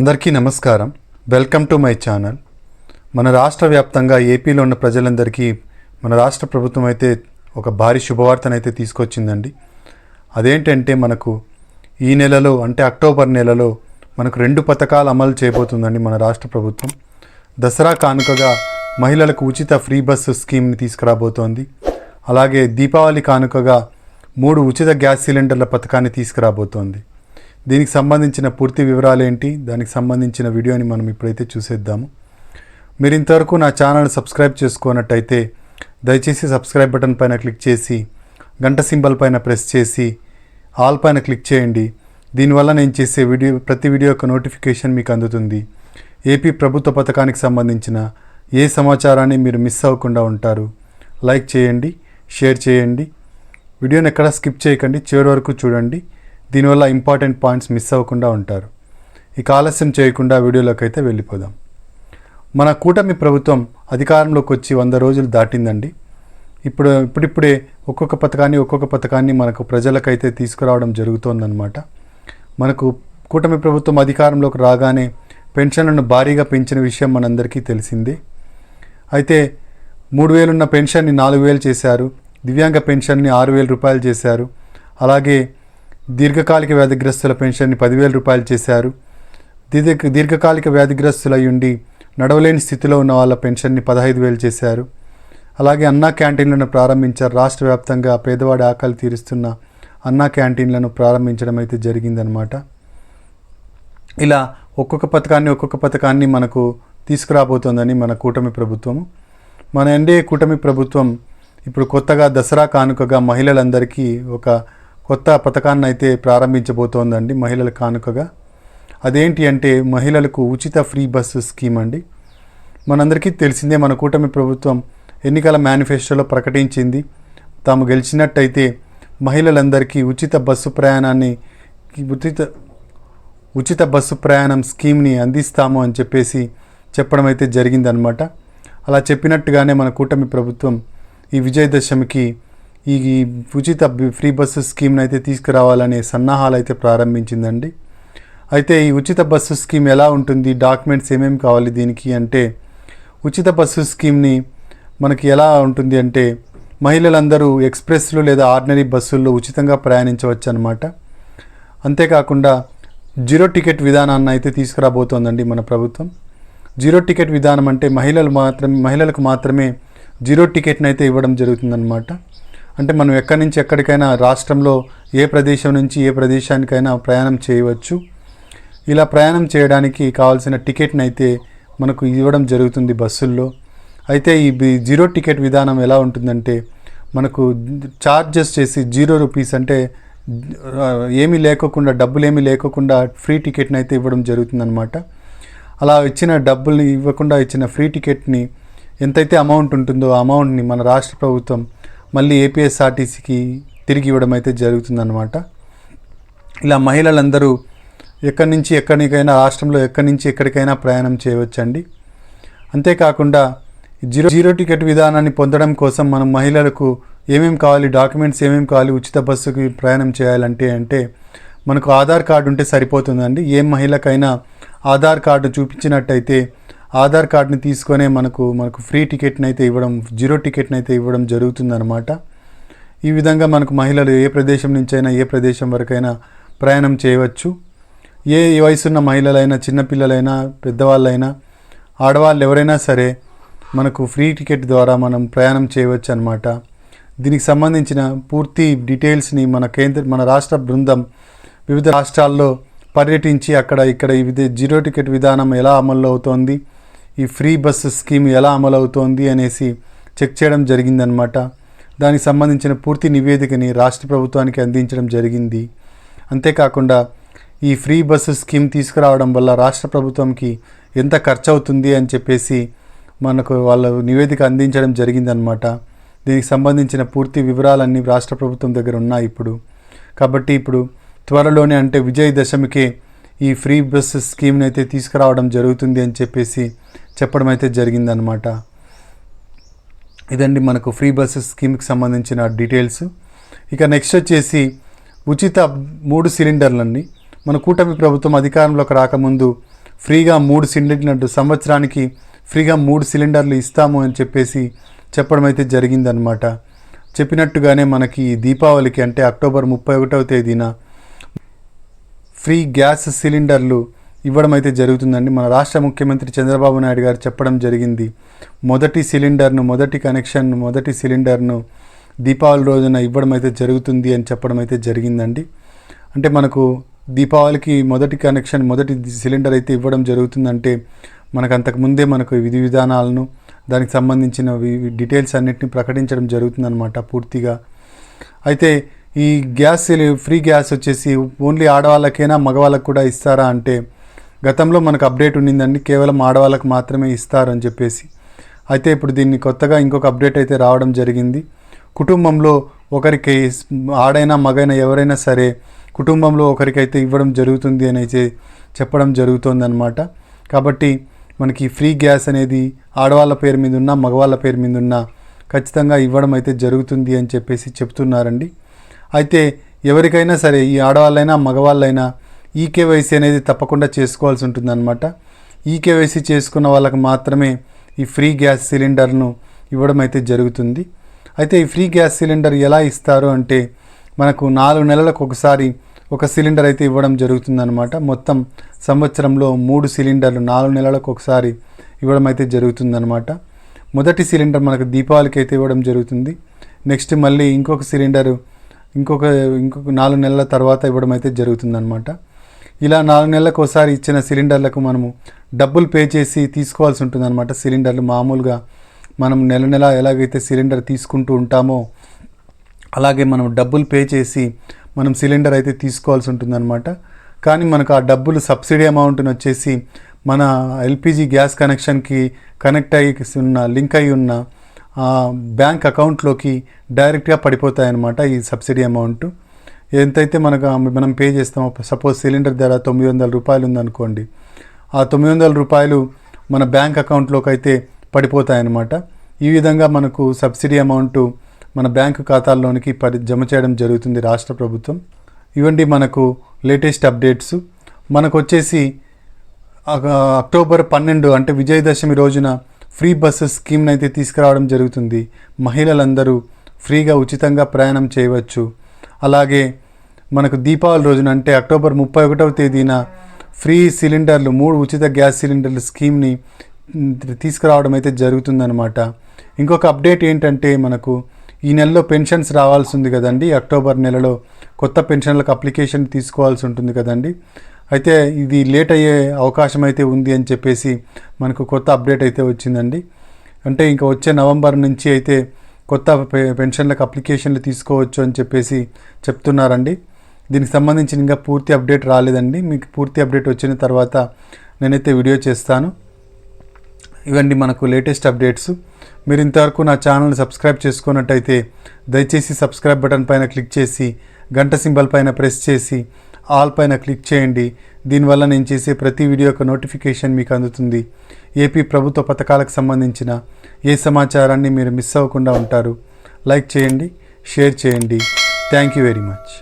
అందరికీ నమస్కారం. Welcome to my channel. మన రాష్ట్ర వ్యాప్తంగా ఏపీలో ఉన్న ప్రజలందరికీ మన రాష్ట్ర ప్రభుత్వం అయితే ఒక భారీ శుభవార్తనైతే తీసుకొచ్చిందండి. అదేంటంటే మనకు ఈ నెలలో అంటే అక్టోబర్ నెలలో మనకు 2 పథకాలు అమలు చేయబోతుందండి మన రాష్ట్ర ప్రభుత్వం. దసరా కానుకగా మహిళలకు ఉచిత ఫ్రీ బస్సు స్కీమ్ని తీసుకురాబోతోంది. అలాగే దీపావళి కానుకగా 3 ఉచిత గ్యాస్ సిలిండర్ల పథకాన్ని తీసుకురాబోతోంది. దీనికి సంబంధించిన పూర్తి వివరాలు ఏంటి, దానికి సంబంధించిన వీడియోని మనం ఇప్పుడైతే చూసేద్దాము. మీరు ఇంతవరకు నా ఛానల్ సబ్స్క్రైబ్ చేసుకున్నట్టయితే దయచేసి సబ్స్క్రైబ్ బటన్ పైన క్లిక్ చేసి గంట సింబల్ పైన ప్రెస్ చేసి ఆల్ పైన క్లిక్ చేయండి. దీనివల్ల నేను చేసే ప్రతి వీడియో యొక్క నోటిఫికేషన్ మీకు అందుతుంది. ఏపీ ప్రభుత్వ పథకానికి సంబంధించిన ఏ సమాచారాన్ని మీరు మిస్ అవ్వకుండా ఉంటారు. లైక్ చేయండి, షేర్ చేయండి, వీడియోని ఎక్కడ స్కిప్ చేయకండి, చివరి వరకు చూడండి. దీనివల్ల ఇంపార్టెంట్ పాయింట్స్ మిస్ అవ్వకుండా ఉంటారు. ఇక ఆలస్యం చేయకుండా వీడియోలోకి అయితే వెళ్ళిపోదాం. మన కూటమి ప్రభుత్వం అధికారంలోకి వచ్చి 100 రోజులు దాటిందండి. ఇప్పుడిప్పుడే ఒక్కొక్క పథకాన్ని మనకు ప్రజలకైతే తీసుకురావడం జరుగుతోందన్నమాట. మనకు కూటమి ప్రభుత్వం అధికారంలోకి రాగానే పెన్షన్లను భారీగా పెంచిన విషయం మనందరికీ తెలిసిందే. అయితే 3,000 ఉన్న పెన్షన్ని 4,000 చేశారు. దివ్యాంగ పెన్షన్ని 6,000 రూపాయలు చేశారు. అలాగే దీర్ఘకాలిక వ్యాధిగ్రస్తుల పెన్షన్ని 10,000 రూపాయలు చేశారు. దీర్ఘకాలిక వ్యాధిగ్రస్తులై ఉండి నడవలేని స్థితిలో ఉన్న వాళ్ళ పెన్షన్ని 15,000 చేశారు. అలాగే అన్నా క్యాంటీన్లను ప్రారంభించారు. రాష్ట్ర వ్యాప్తంగా పేదవాడి ఆకలి తీరుస్తున్న అన్నా క్యాంటీన్లను ప్రారంభించడం అయితే జరిగిందనమాట. ఇలా ఒక్కొక్క పథకాన్ని మనకు తీసుకురాబోతోందని మన కూటమి ప్రభుత్వము. మన ఎన్డీఏ కూటమి ప్రభుత్వం ఇప్పుడు కొత్తగా దసరా కానుకగా మహిళలందరికీ ఒక కొత్త పథకాన్ని అయితే ప్రారంభించబోతోందండి. మహిళల కానుకగా అదేంటి అంటే మహిళలకు ఉచిత ఫ్రీ బస్సు స్కీమ్ అండి. మనందరికీ తెలిసిందే, మన కూటమి ప్రభుత్వం ఎన్నికల మేనిఫెస్టోలో ప్రకటించింది, తాము గెలిచినట్టయితే మహిళలందరికీ ఉచిత బస్సు ప్రయాణం స్కీమ్ని అందిస్తాము అని చెప్పడం అయితే జరిగిందనమాట. అలా చెప్పినట్టుగానే మన కూటమి ప్రభుత్వం ఈ విజయదశమికి ఈ ఉచిత ఫ్రీ బస్సు స్కీమ్ని అయితే తీసుకురావాలనే సన్నాహాలు అయితే ప్రారంభించిందండి. అయితే ఈ ఉచిత బస్సు స్కీమ్ ఎలా ఉంటుంది, డాక్యుమెంట్స్ ఏమేమి కావాలి దీనికి అంటే, ఉచిత బస్సు స్కీమ్ని మనకి ఎలా ఉంటుంది అంటే మహిళలందరూ ఎక్స్ప్రెస్లు లేదా ఆర్డినరీ బస్సుల్లో ఉచితంగా ప్రయాణించవచ్చు అనమాట. అంతేకాకుండా 0 టికెట్ విధానాన్ని అయితే తీసుకురాబోతోందండి మన ప్రభుత్వం. 0 టికెట్ విధానం అంటే మహిళలకు మాత్రమే 0 టికెట్ని అయితే ఇవ్వడం జరుగుతుందన్నమాట. అంటే మనం ఎక్కడి నుంచి ఎక్కడికైనా రాష్ట్రంలో ఏ ప్రదేశం నుంచి ఏ ప్రదేశానికైనా ప్రయాణం చేయవచ్చు. ఇలా ప్రయాణం చేయడానికి కావాల్సిన టికెట్ని అయితే మనకు ఇవ్వడం జరుగుతుంది బస్సుల్లో. అయితే ఈ 0 టికెట్ విధానం ఎలా ఉంటుందంటే మనకు ఛార్జెస్ చేసి 0 రూపీస్ అంటే డబ్బులు ఏమీ లేకోకుండా ఫ్రీ టికెట్ని అయితే ఇవ్వడం జరుగుతుందన్నమాట. అలా ఇచ్చిన డబ్బులు ఇవ్వకుండా ఇచ్చిన ఫ్రీ టికెట్ని ఎంతైతే అమౌంట్ ఉంటుందో ఆ అమౌంట్ని మన రాష్ట్ర ప్రభుత్వం మళ్ళీ ఏపీఎస్ఆర్టీసీకి తిరిగి ఇవ్వడం అయితే జరుగుతుందన్నమాట. ఇలా మహిళలందరూ ఎక్కడి నుంచి ఎక్కడికైనా రాష్ట్రంలో ఎక్కడి నుంచి ఎక్కడికైనా ప్రయాణం చేయవచ్చండి. అంతేకాకుండా 0 టికెట్ విధానాన్ని పొందడం కోసం మనం మహిళలకు ఏమేమి కావాలి, డాక్యుమెంట్స్ ఏమేమి కావాలి, ఉచిత బస్సుకి ప్రయాణం చేయాలంటే మనకు ఆధార్ కార్డు ఉంటే సరిపోతుందండి. ఏ మహిళకైనా ఆధార్ కార్డు చూపించినట్టయితే ఆధార్ కార్డుని తీసుకొనే మనకు ఫ్రీ టికెట్ని అయితే ఇవ్వడం, 0 టికెట్ని అయితే ఇవ్వడం జరుగుతుందన్నమాట. ఈ విధంగా మనకు మహిళలు ఏ ప్రదేశం నుంచైనా ఏ ప్రదేశం వరకైనా ప్రయాణం చేయవచ్చు. ఏ వయసున్న మహిళలైనా, చిన్నపిల్లలైనా, పెద్దవాళ్ళైనా, ఆడవాళ్ళు ఎవరైనా సరే మనకు ఫ్రీ టికెట్ ద్వారా మనం ప్రయాణం చేయవచ్చు అన్నమాట. దీనికి సంబంధించిన పూర్తి డీటెయిల్స్ని మన రాష్ట్ర బృందం వివిధ రాష్ట్రాల్లో పర్యటించి ఇక్కడ ఈ 0 టికెట్ విధానం ఎలా అమలు అవుతోంది, ఈ ఫ్రీ బస్సు స్కీమ్ ఎలా అమలు అవుతోంది అనేసి చెక్ చేయడం జరిగిందనమాట. దానికి సంబంధించిన పూర్తి నివేదికని రాష్ట్ర ప్రభుత్వానికి అందించడం జరిగింది. అంతేకాకుండా ఈ ఫ్రీ బస్సు స్కీమ్ తీసుకురావడం వల్ల రాష్ట్ర ప్రభుత్వంకి ఎంత ఖర్చు అవుతుంది అని చెప్పేసి మనకు వాళ్ళ నివేదిక అందించడం జరిగిందనమాట. దీనికి సంబంధించిన పూర్తి వివరాలన్నీ రాష్ట్ర ప్రభుత్వం దగ్గర ఉన్నాయి ఇప్పుడు. కాబట్టి ఇప్పుడు త్వరలోనే అంటే విజయదశమికే ఈ ఫ్రీ బస్ స్కీమ్ని అయితే తీసుకురావడం జరుగుతుంది అని చెప్పడం అయితే జరిగిందనమాట. ఇదండి మనకు ఫ్రీ బస్ స్కీమ్కి సంబంధించిన డీటెయిల్స్. ఇక నెక్స్ట్ వచ్చేసి ఉచిత 3 సిలిండర్లండి. మన కూటమి ప్రభుత్వం అధికారంలోకి రాకముందు ఫ్రీగా 3 సిలిండర్లు సంవత్సరానికి ఫ్రీగా 3 సిలిండర్లు ఇస్తాము అని చెప్పేసి చెప్పడం అయితే జరిగిందనమాట. చెప్పినట్టుగానే మనకి దీపావళికి అంటే అక్టోబర్ 31వ తేదీన ఫ్రీ గ్యాస్ సిలిండర్లు ఇవ్వడం అయితే జరుగుతుందండి. మన రాష్ట్ర ముఖ్యమంత్రి చంద్రబాబు నాయుడు గారు చెప్పడం జరిగింది. మొదటి సిలిండర్ను దీపావళి రోజున ఇవ్వడం అయితే జరుగుతుంది అని చెప్పడం అయితే జరిగిందండి. అంటే మనకు దీపావళికి మొదటి సిలిండర్ అయితే ఇవ్వడం జరుగుతుందంటే మనకు అంతకుముందే మనకు విధి విధానాలను దానికి సంబంధించిన డీటెయిల్స్ అన్నిటిని ప్రకటించడం జరుగుతుందన్నమాట పూర్తిగా. అయితే ఈ ఫ్రీ గ్యాస్ వచ్చేసి ఓన్లీ ఆడవాళ్ళకైనా మగవాళ్ళకు కూడా ఇస్తారా అంటే గతంలో మనకు అప్డేట్ ఉండిందండి, కేవలం ఆడవాళ్ళకు మాత్రమే ఇస్తారు అని చెప్పేసి. అయితే ఇప్పుడు దీన్ని కొత్తగా ఇంకొక అప్డేట్ అయితే రావడం జరిగింది. కుటుంబంలో ఒకరికి ఆడైనా మగైనా ఎవరైనా సరే కుటుంబంలో ఒకరికైతే ఇవ్వడం జరుగుతుంది అని అయితే చెప్పడం జరుగుతుందన్నమాట. కాబట్టి మనకి ఫ్రీ గ్యాస్ అనేది ఆడవాళ్ళ పేరు మీద ఉన్న మగవాళ్ళ పేరు మీద ఉన్న ఖచ్చితంగా ఇవ్వడం అయితే జరుగుతుంది అని చెప్పేసి చెప్తున్నారండి. అయితే ఎవరికైనా సరే ఈ ఆడవాళ్ళైనా మగవాళ్ళైనా ఈకేవైసీ అనేది తప్పకుండా చేసుకోవాల్సి ఉంటుందన్నమాట. ఈకేవైసీ చేసుకున్న వాళ్ళకి మాత్రమే ఈ ఫ్రీ గ్యాస్ సిలిండర్ను ఇవ్వడం అయితే జరుగుతుంది. అయితే ఈ ఫ్రీ గ్యాస్ సిలిండర్ ఎలా ఇస్తారు అంటే మనకు 4 నెలలకు ఒకసారి ఒక సిలిండర్ అయితే ఇవ్వడం జరుగుతుందన్నమాట. మొత్తం సంవత్సరంలో 3 సిలిండర్లు 4 నెలలకు ఒకసారి ఇవ్వడం అయితే జరుగుతుందన్నమాట. మొదటి సిలిండర్ మనకు దీపావళికి అయితే ఇవ్వడం జరుగుతుంది. నెక్స్ట్ మళ్ళీ ఇంకొక సిలిండరు ఇంకొక 4 నెలల తర్వాత ఇవ్వడం అయితే జరుగుతుందన్నమాట. ఇలా 4 నెలలకు ఒకసారి ఇచ్చిన సిలిండర్లకు మనము డబ్బులు పే చేసి తీసుకోవాల్సి ఉంటుందన్నమాట. సిలిండర్లు మామూలుగా మనం నెల ఎలాగైతే సిలిండర్ తీసుకుంటూ ఉంటామో అలాగే మనం డబ్బులు పే చేసి మనం సిలిండర్ అయితే తీసుకోవాల్సి ఉంటుందన్నమాట. కానీ మనకు ఆ డబ్బులు సబ్సిడీ అమౌంట్ని వచ్చేసి మన ఎల్పిజి గ్యాస్ కనెక్షన్కి కనెక్ట్ లింక్ అయి ఉన్న బ్యాంక్ అకౌంట్లోకి డైరెక్ట్గా పడిపోతాయన్నమాట. ఈ సబ్సిడీ అమౌంట్ ఎంతైతే మనం పే చేస్తామో, సపోజ్ సిలిండర్ ధర 900 రూపాయలు ఉందనుకోండి, ఆ 900 రూపాయలు మన బ్యాంక్ అకౌంట్లోకి అయితే పడిపోతాయన్నమాట. ఈ విధంగా మనకు సబ్సిడీ అమౌంట్ మన బ్యాంకు ఖాతాల్లోనికి జమ చేయడం జరుగుతుంది రాష్ట్ర ప్రభుత్వం. ఇవండి మనకు లేటెస్ట్ అప్డేట్స్. మనకు వచ్చేసి అక్టోబర్ 12 అంటే విజయదశమి రోజున ఫ్రీ బస్సు స్కీమ్ని అయితే తీసుకురావడం జరుగుతుంది. మహిళలందరూ ఫ్రీగా ఉచితంగా ప్రయాణం చేయవచ్చు. అలాగే మనకు దీపావళి రోజున అంటే అక్టోబర్ 31వ తేదీన ఫ్రీ సిలిండర్లు 3 ఉచిత గ్యాస్ సిలిండర్ల స్కీమ్ని తీసుకురావడం అయితే జరుగుతుందన్నమాట. ఇంకొక అప్డేట్ ఏంటంటే మనకు ఈ నెలలో పెన్షన్స్ రావాల్సి ఉంది కదండి. అక్టోబర్ నెలలో కొత్త పెన్షన్లకు అప్లికేషన్ తీసుకోవాల్సి ఉంటుంది కదండి. అయితే ఇది లేట్ అయ్యే అవకాశం అయితే ఉంది అని చెప్పేసి మనకు కొత్త అప్డేట్ అయితే వచ్చిందండి. అంటే ఇంకా వచ్చే నవంబర్ నుంచి అయితే కొత్త పెన్షన్లకు అప్లికేషన్లు తీసుకోవచ్చు అని చెప్పేసి చెప్తున్నారండి. దీనికి సంబంధించిన ఇంకా పూర్తి అప్డేట్ రాలేదండి. మీకు పూర్తి అప్డేట్ వచ్చిన తర్వాత నేనైతే వీడియో చేస్తాను. ఇవన్నీ మనకు లేటెస్ట్ అప్డేట్స్. మీరు ఇంతవరకు నా ఛానల్ని సబ్స్క్రైబ్ చేసుకున్నట్టయితే దయచేసి సబ్స్క్రైబ్ బటన్ పైన క్లిక్ చేసి గంట సింబల్ పైన ప్రెస్ చేసి ఆల్ పైన క్లిక్ చేయండి. దీనివల్ల నేను చేసే ప్రతి వీడియో యొక్క నోటిఫికేషన్ మీకు అందుతుంది. ఏపీ ప్రభుత్వ పథకాలకు సంబంధించిన ఏ సమాచారాన్ని మీరు మిస్ అవ్వకుండా ఉంటారు. లైక్ చేయండి, షేర్ చేయండి. Thank you very much.